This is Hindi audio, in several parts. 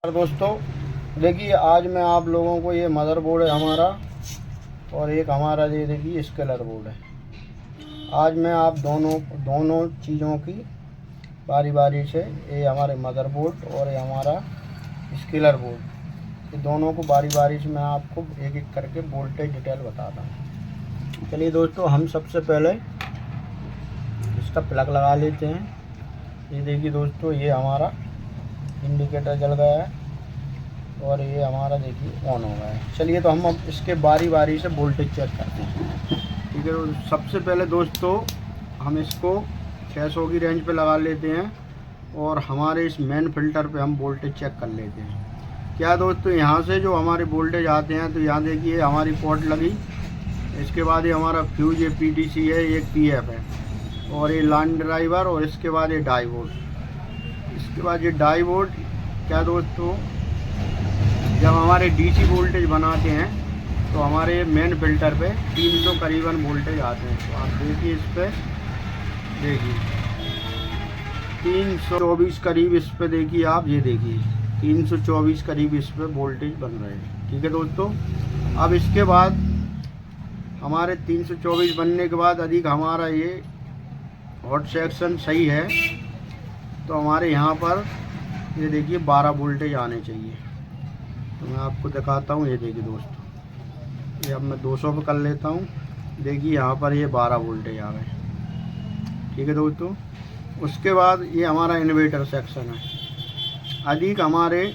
दोस्तों देखिए, आज मैं आप लोगों को ये मदरबोर्ड है हमारा, और एक हमारा ये देखिए स्केलर बोर्ड है। आज मैं आप दोनों चीज़ों की बारी बारी से, ये हमारे मदरबोर्ड और ये हमारा स्केलर बोर्ड, ये दोनों को बारी बारी से मैं आपको एक एक करके वोल्टेज डिटेल बताता हूँ। चलिए दोस्तों, हम सबसे पहले इसका प्लग लगा लेते हैं। ये देखिए दोस्तों, ये हमारा इंडिकेटर जल गया है और ये हमारा देखिए ऑन हो गया है। चलिए तो हम अब इसके बारी बारी से वोल्टेज चेक करते हैं। ठीक है, तो सबसे पहले दोस्तों हम इसको 600 की रेंज पे लगा लेते हैं और हमारे इस मेन फिल्टर पे हम वोल्टेज चेक कर लेते हैं। क्या दोस्तों, यहाँ से जो हमारे वोल्टेज आते हैं, तो यहाँ देखिए हमारी पोर्ट लगी, इसके बाद ये हमारा फ्यूज, ये PTC है, एक PF है, और ये लाइन ड्राइवर, और इसके बाद ये डायोड। इसके बाद ये डायोड क्या दोस्तों, जब हमारे DC वोल्टेज बनाते हैं तो हमारे मेन फिल्टर पे 300 करीबन वोल्टेज आते हैं। तो आप देखिए, इस पर देखिए 324 करीब, इस पर देखिए आप, ये देखिए 324 करीब इस पर वोल्टेज बन रहे हैं। ठीक है दोस्तों, अब इसके बाद हमारे 324 बनने के बाद अधिक हमारा ये हॉट सेक्शन सही है, तो हमारे यहाँ पर ये देखिए 12 वोल्टेज आने चाहिए। तो मैं आपको दिखाता हूँ। ये देखिए दोस्तों, ये अब मैं 200 पे कर लेता हूँ। देखिए यहाँ पर ये 12 वोल्टेज आ गए। ठीक है दोस्तों, उसके बाद ये हमारा इन्वर्टर सेक्शन है। अधिक हमारे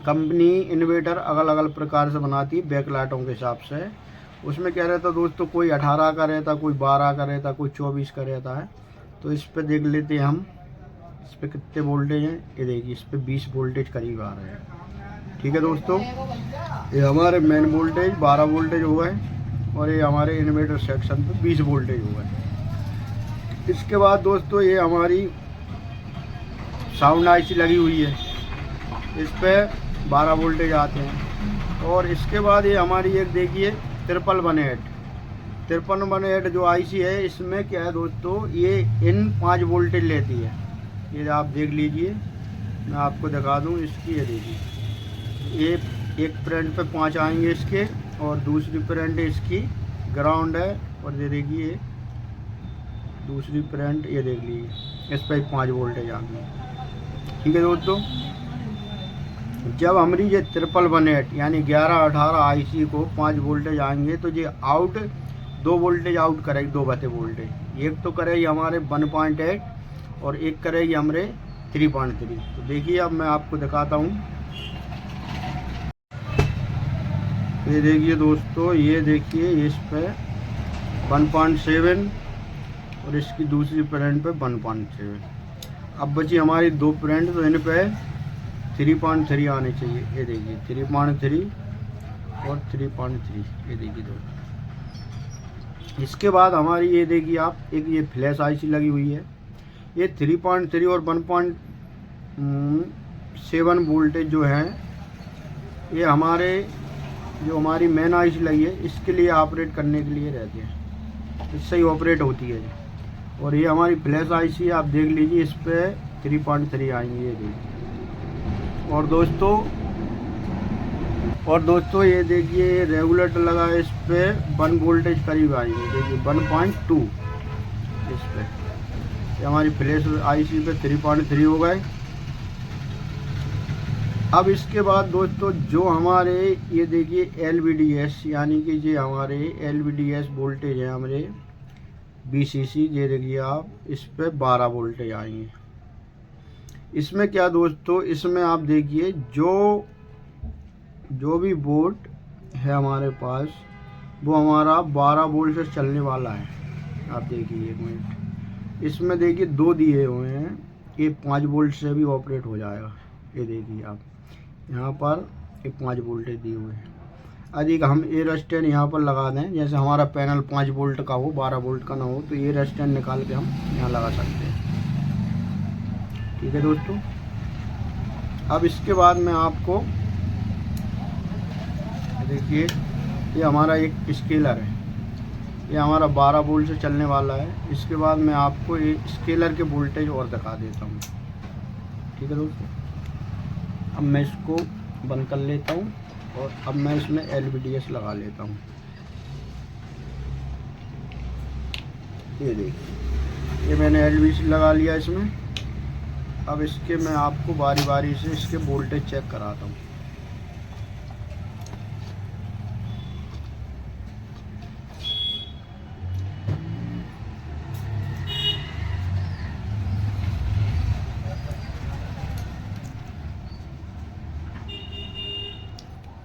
कंपनी इन्वर्टर अलग अलग प्रकार से बनाती है बैकलाइटों के हिसाब से। उसमें क्या रहता दोस्तों, कोई 18 का रहता, कोई 12 का रहता, कोई 24 का रहता है। तो इस पर देख लेते हैं हम, इस पर कितने वोल्टेज हैं। ये देखिए, इस पर 20 वोल्टेज करीब आ रहे हैं। ठीक है दोस्तों, ये हमारे मेन वोल्टेज 12 वोल्टेज हो गए, और ये हमारे इन्वर्टर सेक्शन पे 20 वोल्टेज हो गए। इसके बाद दोस्तों ये हमारी साउंड IC लगी हुई है, इस पर 12 वोल्टेज आते हैं। और इसके बाद ये हमारी एक देखिए 5318 जो IC है, इसमें क्या है दोस्तों, ये इन 5 वोल्टेज लेती है। ये आप देख लीजिए, मैं आपको दिखा दूं इसकी। ये देखिए, ये एक करंट पे 5 आएंगे इसके, और दूसरी करंट इसकी ग्राउंड है, और ये देखिए दूसरी करंट, ये देख लीजिए इस पर 5 वोल्टेज आ गए। ठीक है दोस्तों, जब हमारी ये 5318 यानी 1118 IC को 5 वोल्टेज आएंगे, तो ये आउट 2 वोल्टेज आउट करेगी, 2 बटे वोल्टेज। एक तो करेगी हमारे 1.8 और एक करेगी हमारे 3.3। तो देखिए, अब मैं आपको दिखाता हूँ। ये देखिए दोस्तों, ये देखिए इस पे 1.7 और इसकी दूसरी करंट पे 1.7। अब बची हमारी 2 करंट, तो इन पे 3.3 आने चाहिए। ये देखिए 3.3 और 3.3, ये देखिए दोस्तों। इसके बाद हमारी ये देखिए आप, एक ये फ्लैश IC लगी हुई है। ये 3.3 और 1.7 वोल्टेज जो है, ये हमारे जो हमारी मेन IC लगी है, इसके लिए ऑपरेट करने के लिए रहते हैं, इससे ही ऑपरेट होती है। और ये हमारी फ्लैश IC आप देख लीजिए, इस पर 3.3 आएंगे। ये देखिए, और दोस्तों ये देखिए रेगुलेटर लगा है, इस पे 1 वोल्टेज करीब आएंगे। देखिए 1.2 इस पे, ये हमारी फ्लैश IC पे 3.3 हो गए। अब इसके बाद दोस्तों जो हमारे ये देखिए LVDS, यानी कि ये हमारे LVDS वोल्टेज है हमारे VCC, ये देखिए आप, इस पे 12 वोल्टेज आएंगे। इसमें क्या दोस्तों, इसमें आप देखिए जो भी बोर्ड है हमारे पास, वो हमारा 12 वोल्ट से चलने वाला है। आप देखिए 1 मिनट, इसमें देखिए 2 दिए हुए हैं, ये 5 वोल्ट से भी ऑपरेट हो जाएगा। ये देखिए आप, यहाँ पर एक 5 वोल्टेज दिए हुए हैं। अधिक हम ये रेजिस्टेंस यहाँ पर लगा दें, जैसे हमारा पैनल 5 वोल्ट का हो, 12 वोल्ट का ना हो, तो ये रेजिस्टेंस निकाल के हम यहाँ लगा सकते हैं। ठीक है दोस्तों, अब इसके बाद मैं आपको देखिए, ये हमारा एक स्केलर है, ये हमारा 12 वोल्ट से चलने वाला है। इसके बाद मैं आपको ये स्केलर के वोल्टेज और दिखा देता हूँ। ठीक है दोस्तों, अब मैं इसको बंद कर लेता हूँ और अब मैं इसमें LVDS लगा लेता हूँ। ये देखिए, ये मैंने LVDS लगा लिया इसमें। अब इसके मैं आपको बारी बारी से इसके वोल्टेज चेक कराता हूँ।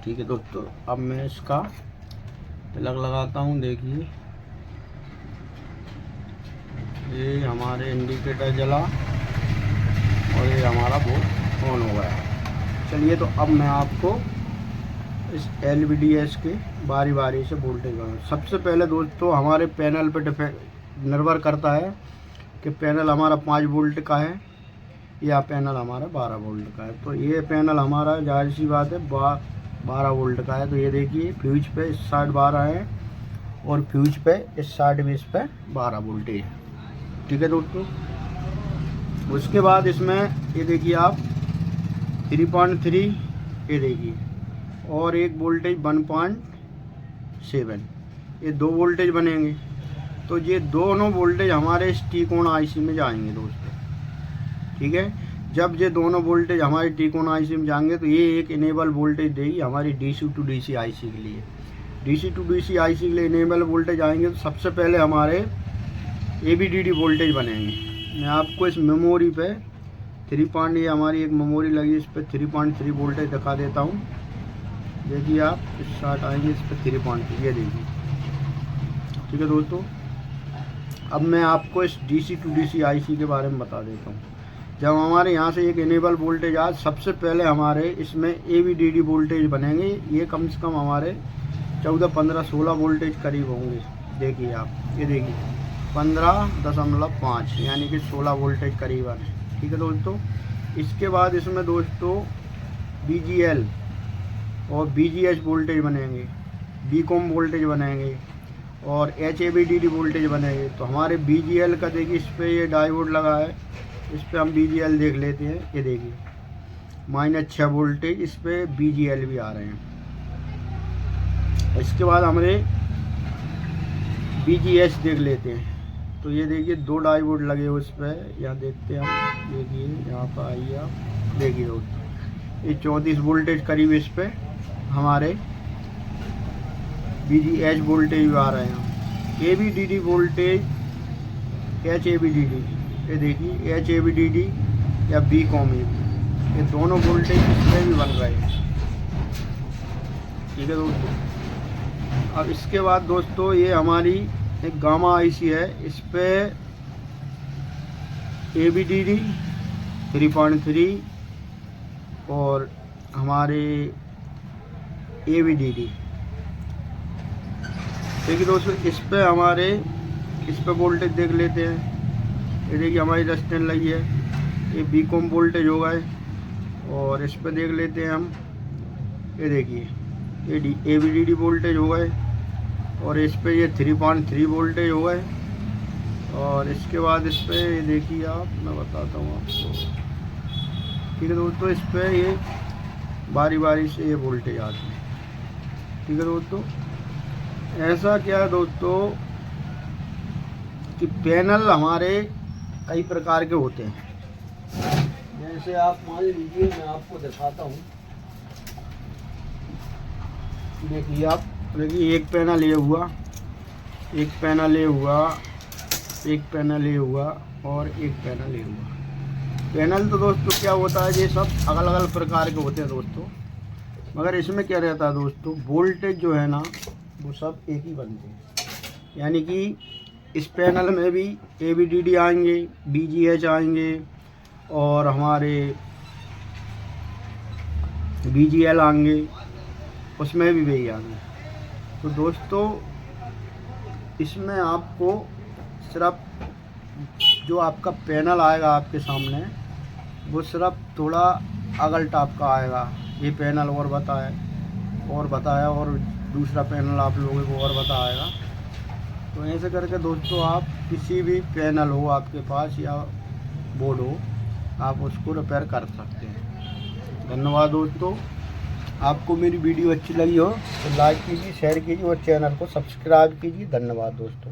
ठीक है दोस्तों, अब मैं इसका प्लग लगाता हूँ। देखिए ये हमारे इंडिकेटर जला और ये हमारा बोर्ड ऑन हो गया। चलिए, तो अब मैं आपको इस LVDS के बारी बारी से वोल्टेज बनाऊँ। सबसे पहले दोस्तों हमारे पैनल पर निर्भर करता है कि पैनल हमारा 5 वोल्ट का है या पैनल हमारा 12 वोल्ट का है। तो ये पैनल हमारा जाहिर सी बात है 12 वोल्ट का है। तो ये देखिए, फ्यूज पे इस साइड 12 है और फ्यूज पे इस साइड में इस पे 12 वोल्टेज है। ठीक है दोस्तों, उसके बाद इसमें ये देखिए आप 3.3, ये देखिए, और एक वोल्टेज 1.7, ये 2 वोल्टेज बनेंगे। तो ये दोनों वोल्टेज हमारे इस टीकॉन IC में जाएंगे दोस्तों। ठीक है, जब ये दोनों वोल्टेज हमारे टीकॉन IC में जाएंगे तो ये एक इनेबल वोल्टेज देगी हमारी DC to DC IC के लिए। DC to DC IC के लिए इनेबल वोल्टेज आएंगे तो सबसे पहले हमारे ABDD वोल्टेज बनेंगे। मैं आपको इस मेमोरी पे 3. ये हमारी एक मेमोरी लगी, इस पर 3.3 वोल्टेज दिखा देता हूँ। देखिए आप इस साइड आएंगे, इस पर 3.3, ये देखिए। ठीक है दोस्तों, अब मैं आपको इस DC to DC IC के बारे में बता देता हूँ। जब हमारे यहाँ से एक इनेबल वोल्टेज आए, सबसे पहले हमारे इसमें ABDD वोल्टेज बनेंगे। ये कम से कम हमारे 14, 15, 16 वोल्टेज करीब होंगे। देखिए आप, ये देखिए 15.5 यानी कि 16 वोल्टेज करीबन है। ठीक है दोस्तों, इसके बाद इसमें दोस्तों BGL और BGH वोल्टेज बनेंगे, BCOM वोल्टेज बनेंगे और HABDD वोल्टेज बनेंगे। तो हमारे BGL का देखिए, इस पर ये डायोड लगा है, इस पर हम BGL देख लेते हैं। ये देखिए -6 वोल्टेज इस पर BGL भी आ रहे हैं। इसके बाद हमारे BGH देख लेते हैं। तो ये देखिए 2 डायोड लगे हुए इस पर, यहाँ देखते हैं हम। देखिए यहाँ पर आइए आप, देखिए दोस्तों ये 34 वोल्टेज करीब इस पर हमारे BGH वोल्टेज भी आ रहे हैं। ABDD वोल्टेज, HABDD, ये देखिए HABDD या BCOM, ये दोनों वोल्टेज इसमें भी बन रहे हैं। ठीक है दोस्तों, अब इसके बाद दोस्तों ये हमारी एक गामा IC है, इस पे ABDD 3.3 और हमारे ABDD। देखिए दोस्तों, इस पे वोल्टेज देख लेते हैं। ये देखिए हमारी रेजिस्टेंस लगी है, ये BCOM वोल्टेज हो गए। और इस पे देख लेते हैं हम, ये देखिए ये ABDD वोल्टेज हो गए और इस पे ये 3.3 वोल्टेज हो गए। और इसके बाद इस पे ये देखिए आप, मैं बताता हूँ आपको। ठीक है दोस्तों, इस पे ये बारी बारी से ये वोल्टेज आते हैं। ठीक है दोस्तों, ऐसा क्या है दोस्तों कि पैनल हमारे कई प्रकार के होते हैं। जैसे आप मान लीजिए, मैं आपको दिखाता हूँ। देखिए आप, देखिए एक पैनल ये हुआ, एक पैनल ये हुआ, एक पैनल ये हुआ और एक पैनल ये हुआ। पैनल तो दोस्तों क्या होता है, ये सब अलग अलग प्रकार के होते हैं दोस्तों। मगर इसमें क्या रहता है दोस्तों, वोल्टेज जो है ना वो सब एक ही बनते हैं। यानी कि इस पैनल में भी ABDD आएंगे, BGH आएंगे और हमारे BGL आएंगे, उसमें भी वही आएंगे। तो दोस्तों इसमें आपको सिर्फ जो आपका पैनल आएगा आपके सामने, वो सिर्फ थोड़ा अगल टाइप का आएगा। ये पैनल और बताया और दूसरा पैनल आप लोगों को और बताएगा। तो ऐसे करके दोस्तों आप किसी भी पैनल हो आपके पास या बोर्ड हो, आप उसको रिपेयर कर सकते हैं। धन्यवाद दोस्तों। आपको मेरी वीडियो अच्छी लगी हो तो लाइक कीजिए, शेयर कीजिए और चैनल को सब्सक्राइब कीजिए। धन्यवाद दोस्तों।